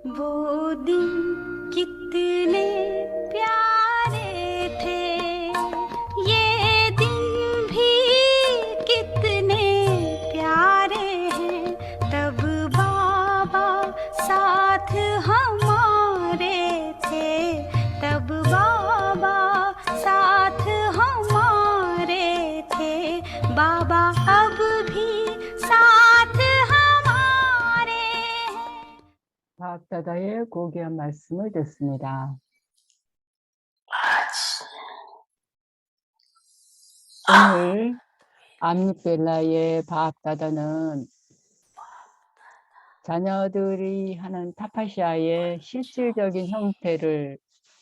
वो दिन कितने प्यारे थे, ये दिन भी कितने प्यारे हैं। तब बाबा साथ हमारे थे, तब बाबा साथ हमारे थे। बाबा अब भी साथ हमारे हैं। 과학자다의 고귀한 말씀을 듣습니다. 오늘 암립벨라의 바압다다는 자녀들이 하는 타파시아의 실질적인 형태를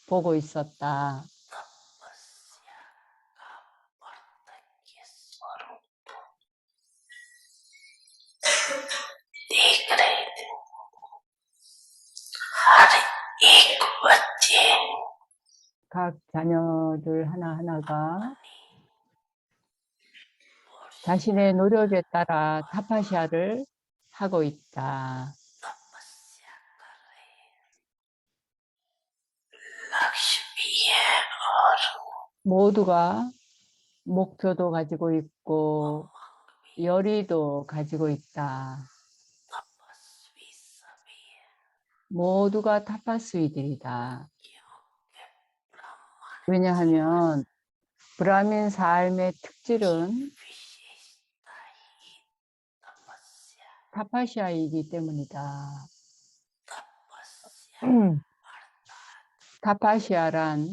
보고 있었다. 각 자녀들 하나하나가 자신의 노력에 따라 타파시아를 하고 있다. 모두가 목표도 가지고 있고 열의도 가지고 있다. 모두가 타파스위들이다. 왜냐하면 브라민 삶의 특질은 타파시아이기 때문이다. 타파시아란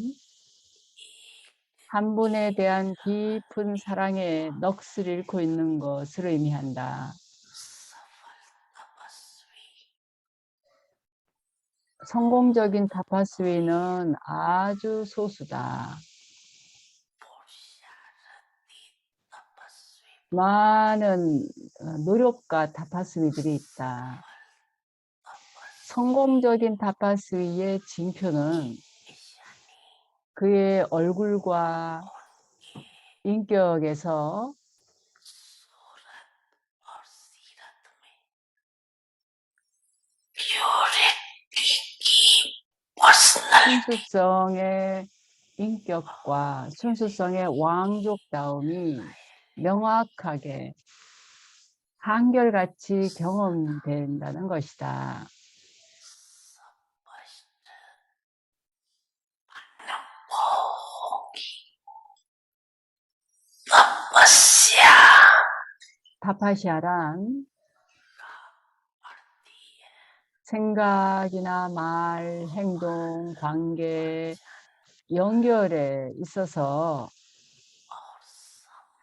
한 분에 대한 깊은 사랑의 넋을 잃고 있는 것을 의미한다. 성공적인 타파스위는 아주 소수다. 많은 노력가 타파스위들이 있다. 성공적인 타파스위의 징표는 그의 얼굴과 인격에서 순수성의 인격과 순수성의 왕족다움이 명확하게 한결같이 경험된다는 것이다. 타파시아란 생각이나 말, 행동, 관계, 연결에 있어서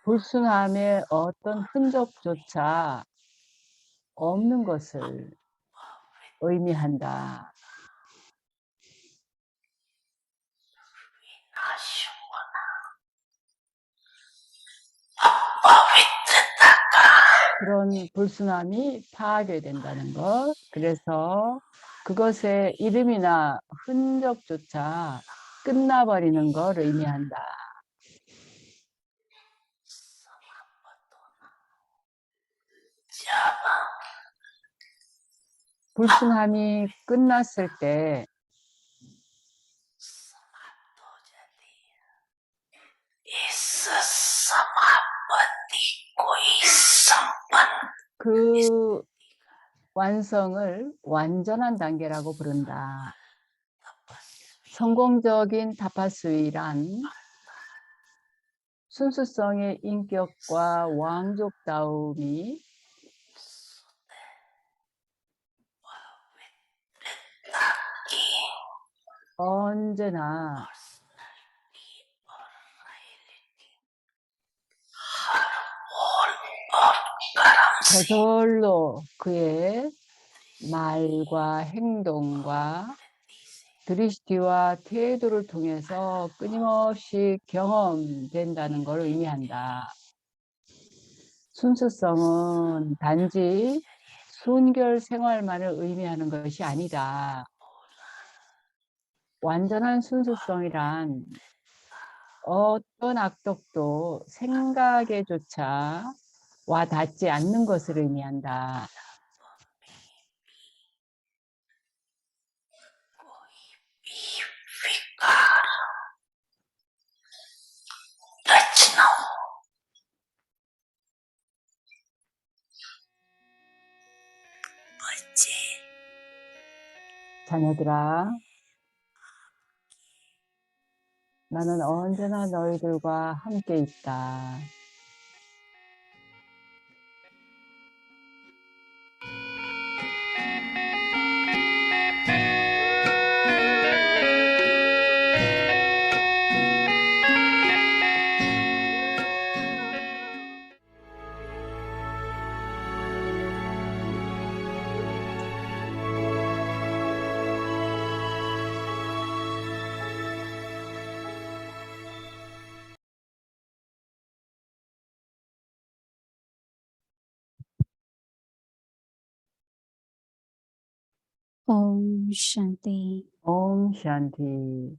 불순함의 어떤 흔적조차 없는 것을 의미한다. 그런 불순함이 파괴된다는 것. 그래서 그것의 이름이나 흔적조차 끝나버리는 걸 의미한다. 불순함이 끝났을 때 그 완성을 완전한 단계라고 부른다. 성공적인 타파스위란 순수성의 인격과 왕족다움이 언제나 저절로 그의 말과 행동과 드리시티와 태도를 통해서 끊임없이 경험된다는 걸 의미한다. 순수성은 단지 순결 생활만을 의미하는 것이 아니다. 완전한 순수성이란 어떤 악덕도 생각에조차 와 닿지 않는 것을 의미한다. 자녀들아, 나는 언제나 너희들과 함께 있다. ओम शांति। 옴 샨티.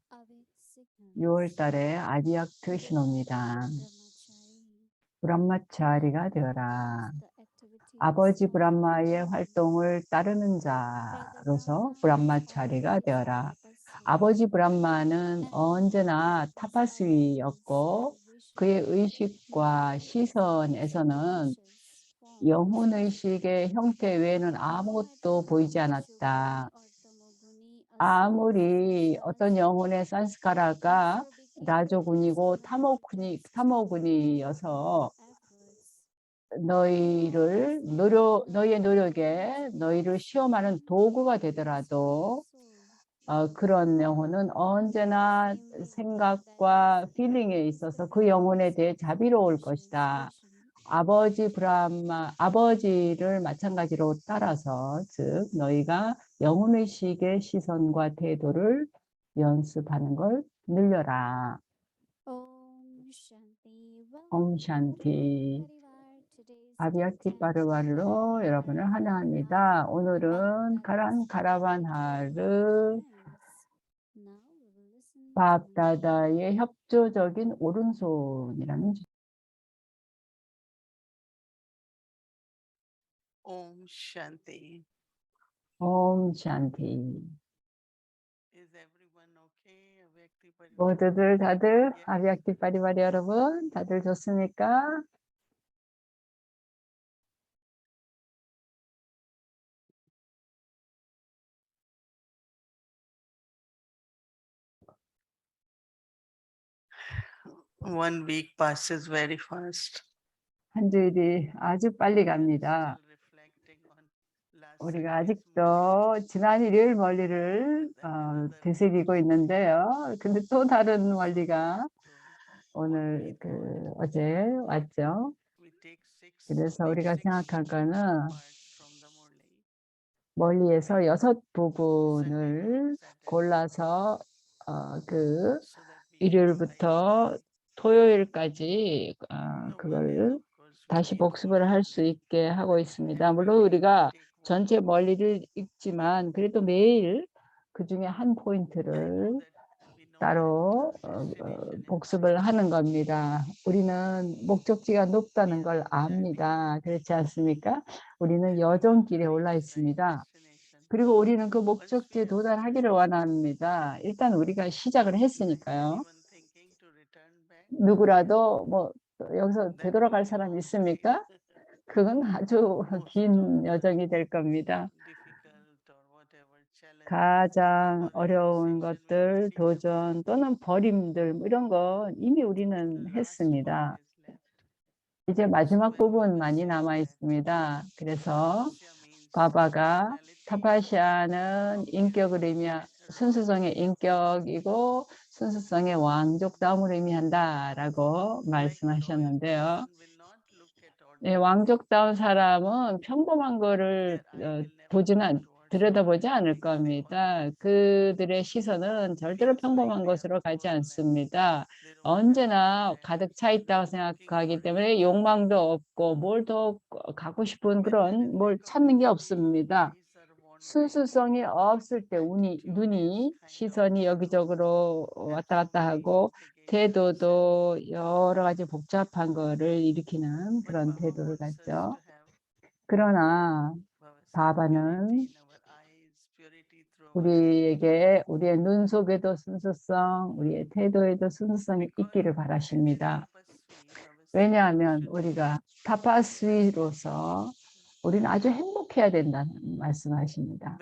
6월 달에 아 아디악트 신호입니다. 브람마차리가 되어라. 아버지 브람마의 활동을 따르는 자로서 브람마차리가 되어라. 아버지 브람마는 언제나 타파스위였고 그의 의식과 시선에서는 영혼의식의 형태 외에는 아무것도 보이지 않았다. 아무리 어떤 영혼의 산스카라가 라조군이고 타모군이어서 너희의 노력에 너희를 시험하는 도구가 되더라도 그런 영혼은 언제나 생각과 필링에 있어서 그 영혼에 대해 자비로울 것이다. 아버지를 마찬가지로 따라서, 즉 너희가 영혼의식의 시선과 태도를 연습하는 걸 늘려라. 옴 샨티. 아비아티 파르바르로 여러분을 환영합니다. 오늘은 가란 카라반하르 밥다다의 협조적인 오른손이라는 Om Shanti. 옴 샨티. Is everyone okay? Avyakti Parivar? 모두들 다들 Yes. 아비아티 파리바리 여러분 다들 좋습니까? One week passes very fast. 한 주일이 아주 빨리 갑니다. Still reflecting on last 우리가 Sunday's 아직도 지난 일요일 원리를 되새기고 있는데요. 근데 또 다른 원리가 오늘 어제 왔죠. we take 그래서 우리가 생각한 거는 parts from the Murli. 멀리에서 6부분을 골라서 So that we can 일요일부터 토요일까지 No, one is, 그걸 of course, we 다시 need 복습을 할 수 있게 하고 있습니다. 물론 우리가 전체 멀리를 읽지만 그래도 매일 그 중에 한 포인트를 따로 복습을 하는 겁니다. 우리는 목적지가 높다는 걸 압니다. 그렇지 않습니까? 우리는 여정길에 올라 있습니다. 그리고 우리는 그 목적지에 도달하기를 원합니다. 일단 우리가 시작을 했으니까요. 누구라도 뭐 여기서 되돌아갈 사람 있습니까? 그건 아주 긴 여정이 될 겁니다. 가장 어려운 것들, 도전 또는 버림들 이런 건 이미 우리는 했습니다. 이제 마지막 부분만이 남아 있습니다. 그래서 바바가 타파시아는 인격을 의미한 순수성의 인격이고 순수성의 왕족다움을 의미한다라고 말씀하셨는데요. 네, 왕족다운 사람은 평범한 거를 들여다보지 않을 겁니다. 그들의 시선은 절대로 평범한 것으로 가지 않습니다. 언제나 가득 차 있다고 생각하기 때문에 욕망도 없고 뭘 더 갖고 싶은 그런 뭘 찾는 게 없습니다. 순수성이 없을 때 시선이 여기저기로 왔다 갔다 하고 태도도 여러 가지 복잡한 거를 일으키는 그런 태도를 갖죠. 그러나 바바는 우리에게 우리의 눈 속에도 순수성, 우리의 태도에도 순수성이 있기를 바라십니다. 왜냐하면 우리가 타파스위로서 우리는 아주 행복해야 된다는 말씀하십니다.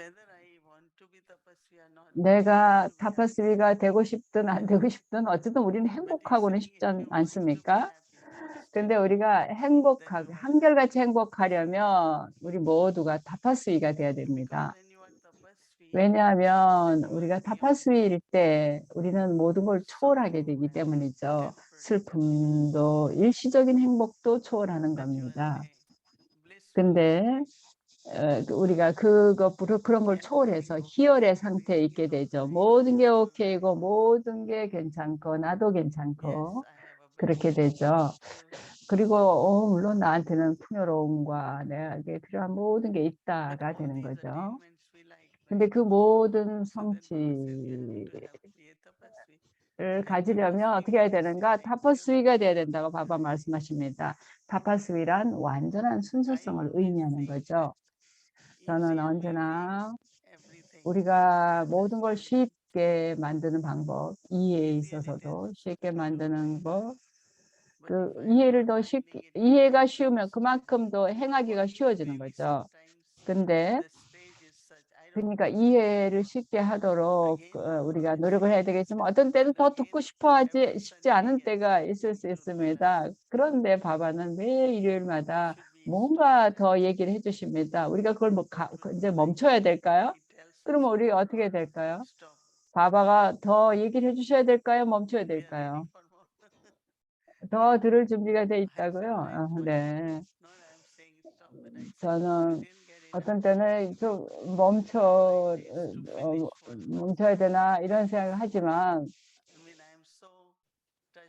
내가 타파스위가 되고 싶든 안 되고 싶든 어쨌든 우리는 행복하고는 싶지 않습니까? 근데 우리가 행복하게 한결같이 행복하려면 우리 모두가 타파스위가 돼야 됩니다. 왜냐하면 우리가 타파스위일 때 우리는 모든 걸 초월하게 되기 때문이죠. 슬픔도 일시적인 행복도 초월하는 겁니다. 근데 우리가 그런 걸 초월해서 희열의 상태에 있게 되죠. 모든 게 오케이고 모든 게 괜찮고 나도 괜찮고 그렇게 되죠. 그리고 물론 나한테는 풍요로움과 내게 필요한 모든 게 있다가 되는 거죠. 근데 그 모든 성취를 가지려면 어떻게 해야 되는가? 타파스위가 돼야 된다고 바바 말씀하십니다. 타파스위란 완전한 순수성을 의미하는 거죠. 저는 언제나 우리가 모든 걸 쉽게 만드는 방법, 이해에 있어서도 쉽게 만드는 법, 그 이해를 더 쉽게, 이해가 쉬우면 그만큼 더 행하기가 쉬워지는 거죠. 근데 그러니까 이해를 쉽게 하도록 우리가 노력을 해야 되겠지만 어떤 때는 더 듣고 싶지 않은 때가 있을 수 있습니다. 그런데 바바는 매일 일요일마다 뭔가 더 얘기를 해주십니다. 우리가 그걸 이제 멈춰야 될까요? 그러면 우리 어떻게 될까요? 바바가 더 얘기를 해주셔야 될까요? 멈춰야 될까요? 더 들을 준비가 돼 있다고요? 네. 저는 어떤 때는 좀 멈춰야 되나 이런 생각을 하지만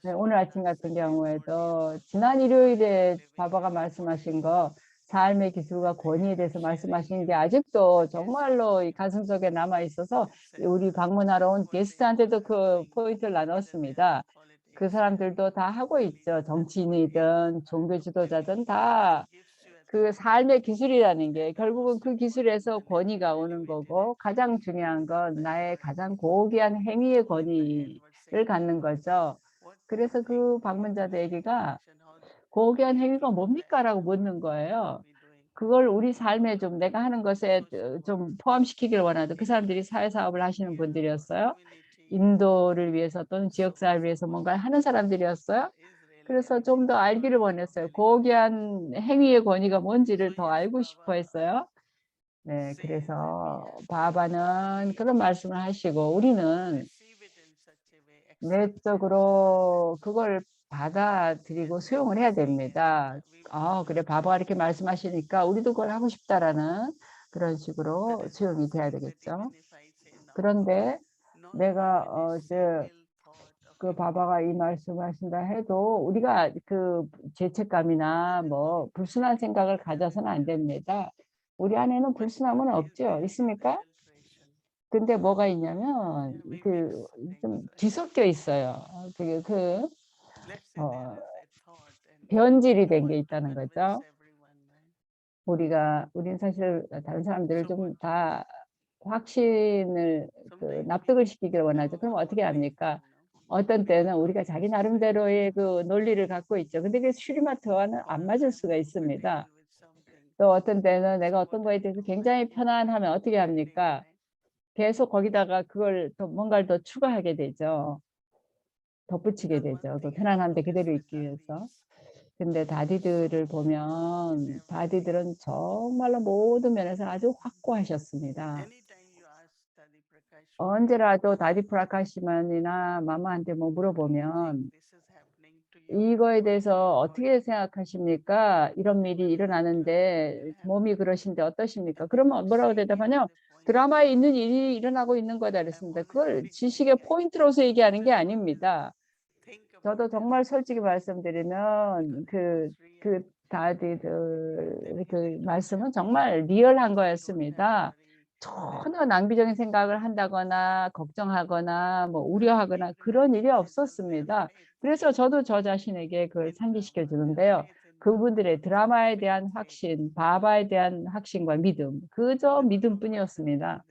네, 오늘 아침 같은 경우에도 지난 일요일에 바바가 말씀하신 거 삶의 기술과 권위에 대해서 말씀하신 게 아직도 정말로 이 가슴속에 남아 있어서 우리 방문하러 온 게스트한테도 그 포인트를 나눴습니다. 그 사람들도 다 하고 있죠. 정치인이든 종교 지도자든 다 그 삶의 기술이라는 게 결국은 그 기술에서 권위가 오는 거고 가장 중요한 건 나의 가장 고귀한 행위의 권위를 갖는 거죠. 그래서 그 방문자들에게가 고귀한 행위가 뭡니까? 라고 묻는 거예요. 그걸 우리 삶에 좀 내가 하는 것에 좀 포함시키길 원하던 그 사람들이 사회사업을 하시는 분들이었어요. 인도를 위해서 또는 지역사회를 위해서 뭔가를 하는 사람들이었어요. 그래서 좀 더 알기를 원했어요. 고귀한 행위의 권위가 뭔지를 더 알고 싶어 했어요. 네, 그래서 바바는 그런 말씀을 하시고 우리는 내적으로 그걸 받아들이고 수용을 해야 됩니다. 그래, 바바가 이렇게 말씀하시니까 우리도 그걸 하고 싶다라는 그런 식으로 수용이 돼야 되겠죠. 그런데 내가 그 바바가 이 말씀하신다 해도 우리가 그 죄책감이나 뭐 불순한 생각을 가져서는 안 됩니다. 우리 안에는 불순함은 없죠. 있습니까? 근데 뭐가 있냐면 그 좀 뒤섞여 있어요. 변질이 된 게 있다는 거죠. 우리는 사실 다른 사람들을 좀 다 확신을 납득을 시키기를 원하죠. 그럼 어떻게 합니까? 어떤 때는 우리가 자기 나름대로의 그 논리를 갖고 있죠. 근데 그 슈리마트와는 안 맞을 수가 있습니다. 또 어떤 때는 내가 어떤 거에 대해서 굉장히 편안하면 어떻게 합니까? 계속 거기다가 그걸 또 뭔가를 더 추가하게 되죠. 덧붙이게 되죠. 또 편안한데 그대로 있기 위해서. 근데 다디들을 보면 다디들은 정말로 모든 면에서 아주 확고하셨습니다. 언제라도 다디 프라카시만이나 마마한테 뭐 물어보면 이거에 대해서 어떻게 생각하십니까? 이런 일이 일어나는데 몸이 그러신데 어떠십니까? 그러면 뭐라고 대답하냐? 드라마에 있는 일이 일어나고 있는 거다 그랬습니다. 그걸 지식의 포인트로서 얘기하는 게 아닙니다. 저도 정말 솔직히 말씀드리면 그 다디들 그 말씀은 정말 리얼한 거였습니다. 전혀 낭비적인 생각을 한다거나 걱정하거나 뭐 우려하거나 그런 일이 없었습니다. 그래서 저도 저 자신에게 그걸 상기시켜 주는데요. 그분들의 드라마에 대한 확신, 바바에 대한 확신과 믿음, 그저 믿음뿐이었습니다.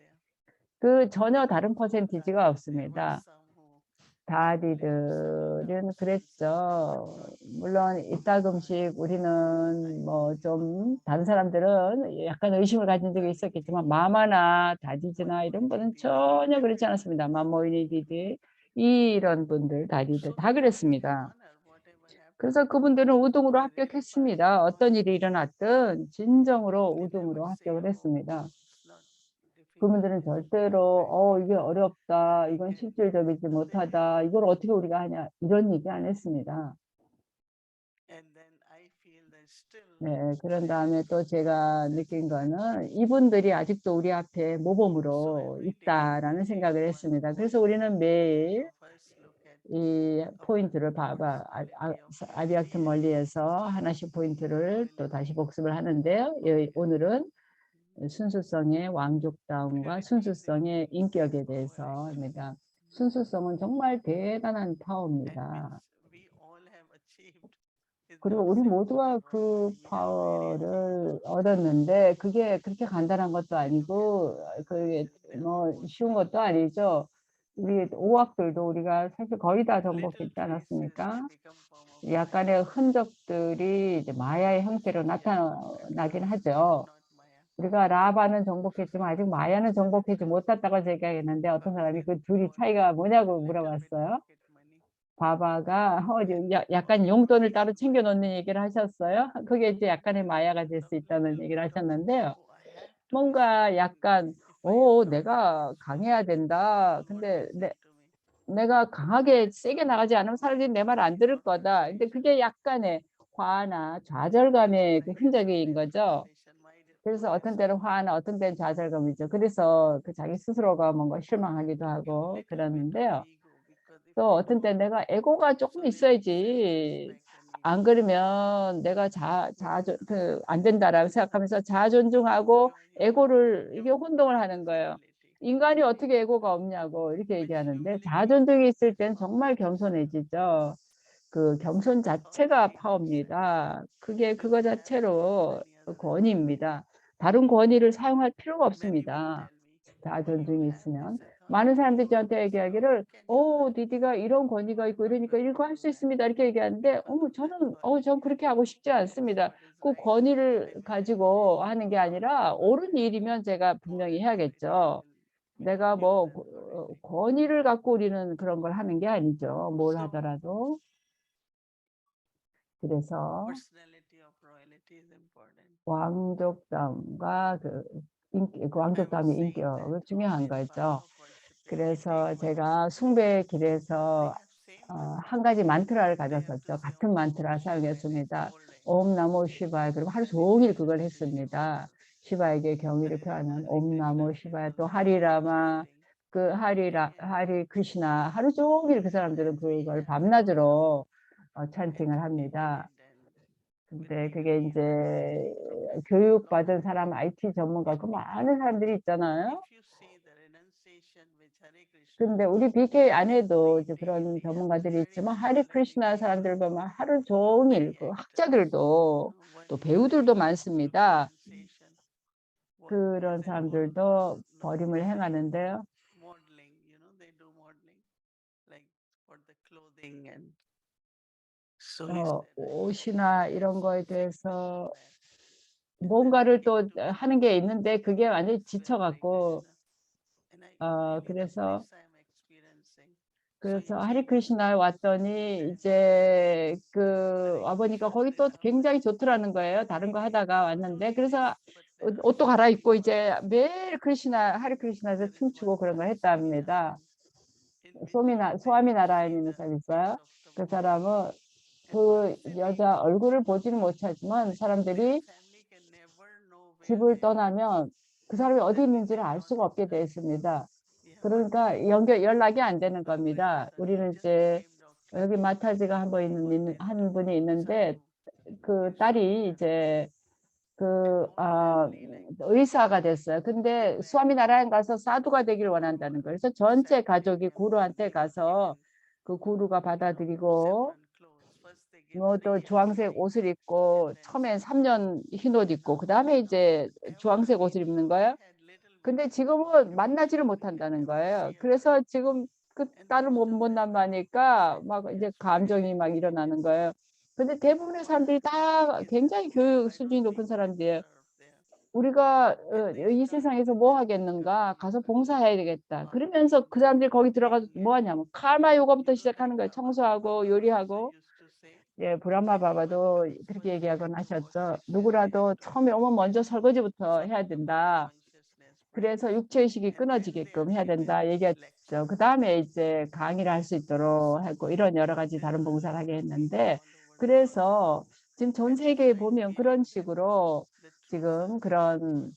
그 전혀 다른 퍼센티지가 없습니다. 다디들은 그랬죠. 물론 이따금씩 우리는 뭐 좀 다른 사람들은 약간 의심을 가진 적이 있었겠지만 마마나 다디즈나 이런 분은 전혀 그렇지 않았습니다. 마모이니 디디 이런 분들 다디들 다 그랬습니다. 그래서 그분들은 우등으로 합격했습니다. 어떤 일이 일어났든 진정으로 우등으로 합격을 했습니다. 그분들은 절대로 이게 어렵다, 이건 실질적이지 못하다, 이걸 어떻게 우리가 하냐 이런 얘기 안 했습니다. 네, 그런 다음에 또 제가 느낀 거는 이분들이 아직도 우리 앞에 모범으로 있다라는 생각을 했습니다. 그래서 우리는 매일 이 포인트를 봐봐 아비학트 멀리에서 하나씩 포인트를 또 다시 복습을 하는데요. 오늘은 순수성의 왕족다움과 순수성의 인격에 대해서입니다. 순수성은 정말 대단한 파워입니다. 그리고 우리 모두가 그 파워를 얻었는데 그게 그렇게 간단한 것도 아니고 그게 뭐 쉬운 것도 아니죠. 우리 오학들도 우리가 사실 거의 다 정복했지 않았습니까? 약간의 흔적들이 이제 마야의 형태로 나타나긴 하죠. 우리가 라바는 정복했지만 아직 마야는 정복하지 못했다고 얘기하겠는데 어떤 사람이 그 둘이 차이가 뭐냐고 물어봤어요. 바바가 약간 용돈을 따로 챙겨 놓는 얘기를 하셨어요. 그게 이제 약간의 마야가 될 수 있다는 얘기를 하셨는데요. 뭔가 약간 내가 강해야 된다. 근데 내가 강하게 세게 나가지 않으면 사람들이 내 말 안 들을 거다. 근데 그게 약간의 화나 좌절감의 그 흔적인 거죠. 그래서 어떤 때는 화나 어떤 때는 좌절감이죠. 그래서 그 자기 스스로가 뭔가 실망하기도 하고 그러는데요. 또 어떤 때 내가 에고가 조금 있어야지. 안 그러면 내가 안 된다라고 생각하면서 자존중하고 에고를 이게 혼동을 하는 거예요. 인간이 어떻게 에고가 없냐고 이렇게 얘기하는데 자존중이 있을 땐 정말 겸손해지죠. 그 겸손 자체가 파워입니다. 그게 그거 자체로 권위입니다. 다른 권위를 사용할 필요가 없습니다. 자존중이 있으면. 많은 사람들이 저한테 얘기하기를 디디가 이런 권위가 있고 이러니까 이거 할 수 있습니다. 이렇게 얘기하는데 전 그렇게 하고 싶지 않습니다. 그 권위를 가지고 하는 게 아니라 옳은 일이면 제가 분명히 해야겠죠. 내가 뭐 권위를 갖고 우리는 그런 걸 하는 게 아니죠. 뭘 하더라도. 그래서 왕족담과 그 왕족담의 인격은 중요한 거죠. 그래서 제가 숭배의 길에서 한 가지 만트라를 가졌었죠. 같은 만트라 사용했습니다. 옴 나모 시바야. 그리고 하루 종일 그걸 했습니다. 시바에게 경의를 표하는 옴 나모 시바야. 또 하리라마, 하리 크리시나 하루 종일 그 사람들은 그걸 밤낮으로 찬팅을 합니다. 근데 그게 이제 교육받은 사람, IT 전문가, 그 많은 사람들이 있잖아요. 근데 우리 BK 안에도 이제 그런 전문가들이 있지만 하리 크리스나 사람들 보면 하루 종일 그 학자들도 또 배우들도 많습니다. 그런 사람들도 버림을 행하는데요. 옷이나 이런 거에 대해서 뭔가를 또 하는 게 있는데 그게 완전히 지쳐갖고 그래서 하리 크리스나에 왔더니 이제 와보니까 거기 또 굉장히 좋더라는 거예요. 다른 거 하다가 왔는데 그래서 옷도 갈아입고 이제 매일 하리 크리스나에서 춤추고 그런 거 했답니다. 소아미 나라인이라는 사람 있어요. 그 사람은 그 여자 얼굴을 보지는 못하지만 사람들이 집을 떠나면 그 사람이 어디 있는지를 알 수가 없게 되어 있습니다. 그러니까 연락이 안 되는 겁니다. 우리는 이제 여기 마타지가 한 분이 있는데 그 딸이 이제 의사가 됐어요. 근데 수아미 나라에 가서 사두가 되기를 원한다는 거예요. 그래서 전체 가족이 구루한테 가서 그 구루가 받아들이고 뭐 또 주황색 옷을 입고 처음엔 3년 흰 옷 입고 그 다음에 이제 주황색 옷을 입는 거예요. 근데 지금은 만나지를 못한다는 거예요. 그래서 지금 그 딸을 못 만나니까 막 이제 감정이 막 일어나는 거예요. 근데 대부분의 사람들이 다 굉장히 교육 수준이 높은 사람들이에요. 우리가 이 세상에서 뭐 하겠는가? 가서 봉사해야 되겠다. 그러면서 그 사람들이 거기 들어가서 뭐 하냐면 카르마 요가부터 시작하는 거예요. 청소하고 요리하고. 예, 브라마 바바도 그렇게 얘기하곤 하셨죠. 누구라도 처음에 오면 먼저 설거지부터 해야 된다. 그래서 육체의식이 끊어지게끔 해야 된다 얘기했죠. 그 다음에 이제 강의를 할 수 있도록 하고 이런 여러 가지 다른 봉사를 하게 했는데, 그래서 지금 전 세계에 보면 그런 식으로 지금 그런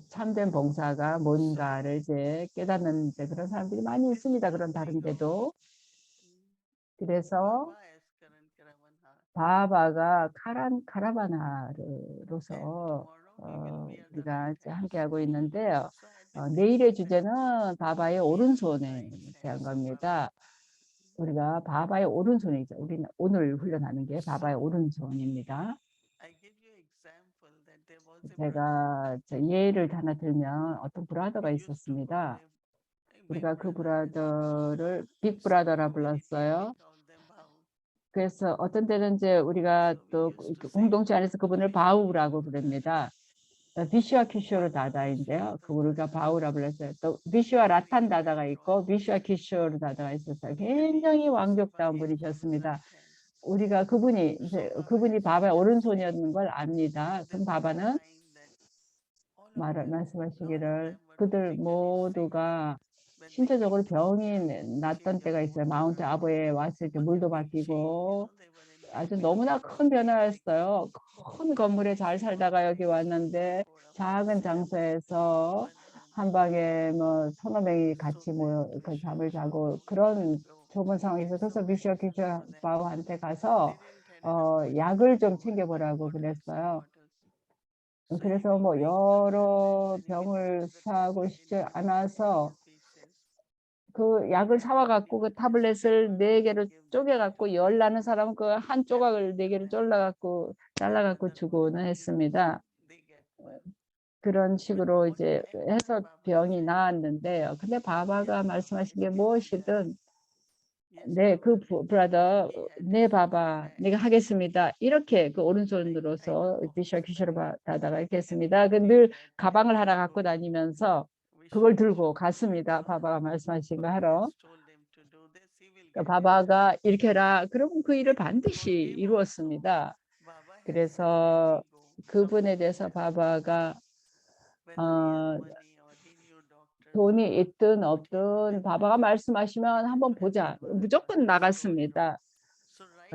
참된 봉사가 뭔가를 이제 깨닫는 이제 그런 사람들이 많이 있습니다. 그런 다른 데도. 그래서 바바가 카라바나로서 우리가 이제 함께하고 있는데요. 내일의 주제는 바바의 오른손에 대한 겁니다. 우리가 바바의 오른손이죠. 우리는 오늘 훈련하는 게 바바의 오른손입니다. 제가 예를 하나 들면 어떤 브라더가 있었습니다. 우리가 그 브라더를 빅 브라더라 불렀어요. 그래서 어떤 때는 이제 우리가 또 공동체 안에서 그분을 바우라고 부릅니다. 비슈와 키쇼르 다다인데요. 그 우리가 바우라 불렀어요. 또 비슈와 라탄 다다가 있고 비슈와 키쇼르 다다가 있었어요. 굉장히 완벽다운 분이셨습니다. 우리가 그분이 바바의 오른손이었는 걸 압니다. 그럼 바바는 말씀하시기를 그들 모두가 신체적으로 병이 났던 때가 있어요. 마운트 아보에 왔을 때 물도 바뀌고 아주 너무나 큰 변화였어요. 큰 건물에 잘 살다가 여기 왔는데 작은 장소에서 한 방에 뭐 서너 명이 같이 모여 그 잠을 자고 그런 좁은 상황에서 그래서 미시어 키쇼 바우한테 가서 약을 좀 챙겨보라고 그랬어요. 그래서 뭐 여러 병을 사고 싶지 않아서 그 약을 사와 갖고 그 타블렛을 4개로 쪼개 갖고 열 나는 사람은 그 한 조각을 4개로 잘라 갖고 주고는 했습니다. 그런 식으로 이제 해서 병이 나았는데요. 근데 바바가 말씀하신 게 무엇이든 네, 그 브라더, 네, 바바, 내가 하겠습니다. 이렇게 그 오른손으로서 비셔 키셔로 다다가 이렇게 했습니다. 늘 가방을 하나 갖고 다니면서 그걸 들고 갔습니다. 바바가 말씀하신 거 하러. 바바가 이렇게 해라. 그러면 그 일을 반드시 이루었습니다. 그래서 그분에 대해서 바바가 돈이 있든 없든 바바가 말씀하시면 한번 보자. 무조건 나갔습니다.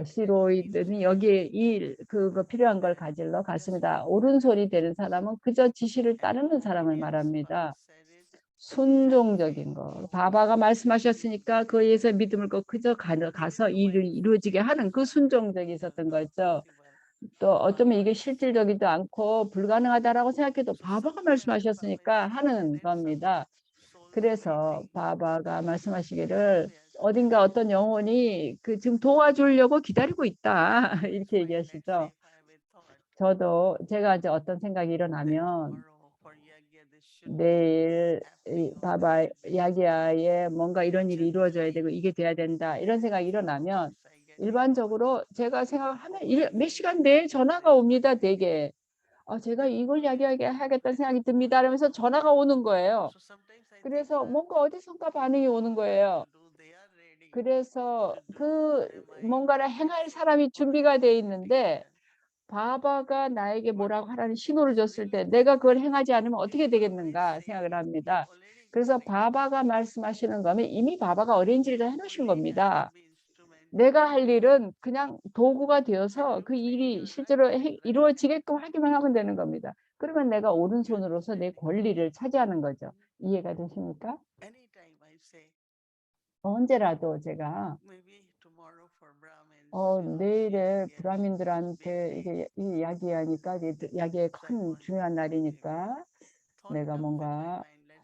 시로이드는 여기에 그거 필요한 걸 가지러 갔습니다. 오른손이 되는 사람은 그저 지시를 따르는 사람을 말합니다. 순종적인 거. 바바가 말씀하셨으니까 그에 의해서 믿음을 거 그저 가서 일을 이루어지게 하는 그 순종적이 있었던 거죠. 또 어쩌면 이게 실질적이지도 않고 불가능하다라고 생각해도 바바가 말씀하셨으니까 하는 겁니다. 그래서 바바가 말씀하시기를 어딘가 어떤 영혼이 지금 도와주려고 기다리고 있다 이렇게 얘기하시죠. 저도 제가 이제 어떤 생각이 일어나면 내일 바바 야기야에 뭔가 이런 일이 이루어져야 되고 이게 돼야 된다 이런 생각이 일어나면 일반적으로 제가 생각하면 몇 시간 내에 전화가 옵니다. 되게 제가 이걸 이야기하겠다는 생각이 듭니다. 하면서 전화가 오는 거예요. 그래서 뭔가 어디선가 반응이 오는 거예요. 그래서 그 뭔가를 행할 사람이 준비가 돼 있는데 바바가 나에게 뭐라고 하라는 신호를 줬을 때 내가 그걸 행하지 않으면 어떻게 되겠는가 생각을 합니다. 그래서 바바가 말씀하시는 거면 이미 바바가 어레인지를 해놓으신 겁니다. 내가 할 일은 그냥 도구가 되어서 그 일이 실제로 이루어지게끔 하기만 하면 되는 겁니다. 그러면 내가 오른손으로서 내 권리를 차지하는 거죠. 이해가 되십니까? 언제라도 제가 내일에 브라민들한테 이게 이 야기하니까 야기의 큰 중요한 날이니까 내가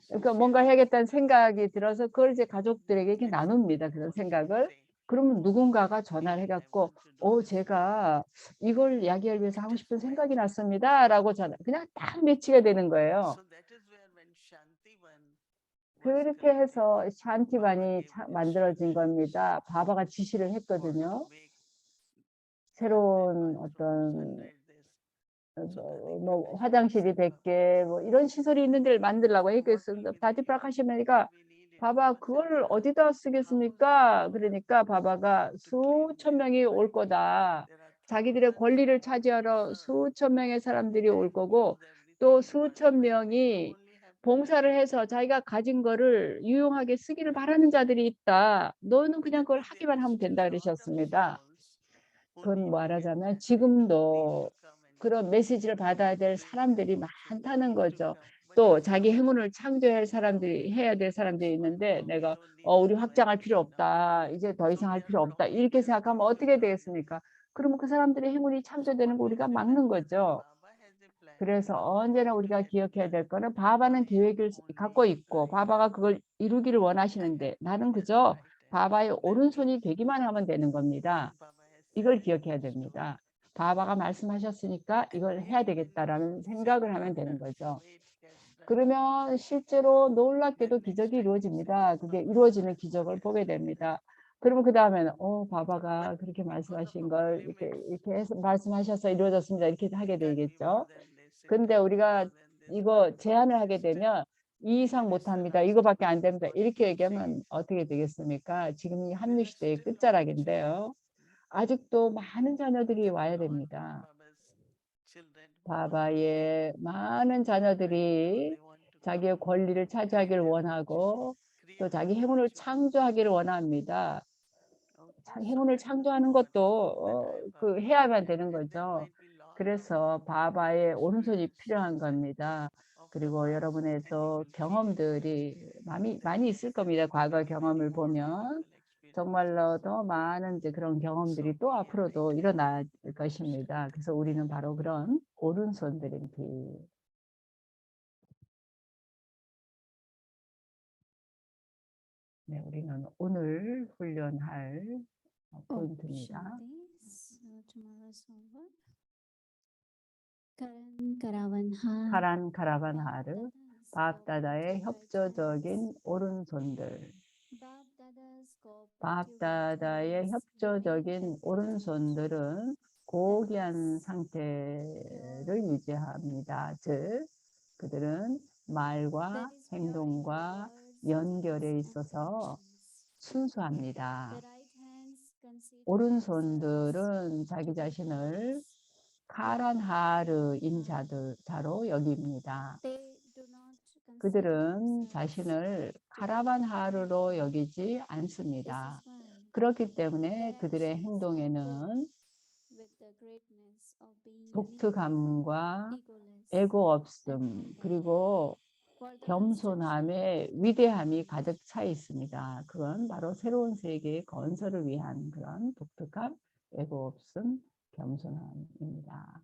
그러니까 뭔가 해야겠다는 생각이 들어서 그걸 이제 가족들에게 이렇게 나눕니다. 그런 생각을. 그러면 누군가가 전화를 해갖고 제가 이걸 야기하기 위해서 하고 싶은 생각이 났습니다. 라고 그냥 딱 매치가 되는 거예요. 그렇게 해서 샨티반이 만들어진 겁니다. 바바가 지시를 했거든요. 새로운 어떤 뭐 화장실이 100개 뭐 이런 시설이 있는 데를 만들라고 했겠습니다. 다디프라카시메니가 바바 그걸 어디다 쓰겠습니까? 그러니까 바바가 수천 명이 올 거다. 자기들의 권리를 차지하러 수천 명의 사람들이 올 거고 또 수천 명이 봉사를 해서 자기가 가진 거를 유용하게 쓰기를 바라는 자들이 있다. 너는 그냥 그걸 하기만 하면 된다 그러셨습니다. 그건 말하자면 지금도 그런 메시지를 받아야 될 사람들이 많다는 거죠. 또 자기 행운을 창조할 사람들이 해야 될 사람들이 있는데 내가 우리 확장할 필요 없다. 이제 더 이상 할 필요 없다. 이렇게 생각하면 어떻게 되겠습니까? 그러면 그 사람들의 행운이 창조되는 거 우리가 막는 거죠. 그래서 언제나 우리가 기억해야 될 거는 바바는 계획을 갖고 있고 바바가 그걸 이루기를 원하시는데 나는 그저 바바의 오른손이 되기만 하면 되는 겁니다. 이걸 기억해야 됩니다. 바바가 말씀하셨으니까 이걸 해야 되겠다라는 생각을 하면 되는 거죠. 그러면 실제로 놀랍게도 기적이 이루어집니다. 그게 이루어지는 기적을 보게 됩니다. 그러면 그 다음에는 바바가 그렇게 말씀하신 걸 이렇게 해서 말씀하셔서 이루어졌습니다. 이렇게 하게 되겠죠. 근데 우리가 이거 제안을 하게 되면 이 이상 못합니다. 이거밖에 안 됩니다. 이렇게 얘기하면 어떻게 되겠습니까? 지금 이 한류 시대의 끝자락인데요. 아직도 많은 자녀들이 와야 됩니다. 바바의 많은 자녀들이 자기의 권리를 차지하기를 원하고 또 자기 행운을 창조하기를 원합니다. 행운을 창조하는 것도 해야만 되는 거죠. 그래서 바바의 오른손이 필요한 겁니다. 그리고 여러분의 또 경험들이 많이 있을 겁니다. 과거 경험을 보면 정말로 더 많은 이제 그런 경험들이 또 앞으로도 일어날 것입니다. 그래서 우리는 바로 그런 오른손들입니다. 네, 우리는 오늘 훈련할 포인트입니다. 카란 카라반하르 바압다다의 협조적인 오른손들. 바압다다의 협조적인 오른손들은 고귀한 상태를 유지합니다. 즉 그들은 말과 행동과 연결에 있어서 순수합니다. 오른손들은 자기 자신을 카란하르인 자로 여깁니다. 그들은 자신을 카라반하르로 여기지 않습니다. 그렇기 때문에 그들의 행동에는 독특함과 에고 없음 그리고 겸손함의 위대함이 가득 차 있습니다. 그건 바로 새로운 세계의 건설을 위한 그런 독특함, 에고 없음, 겸손함입니다.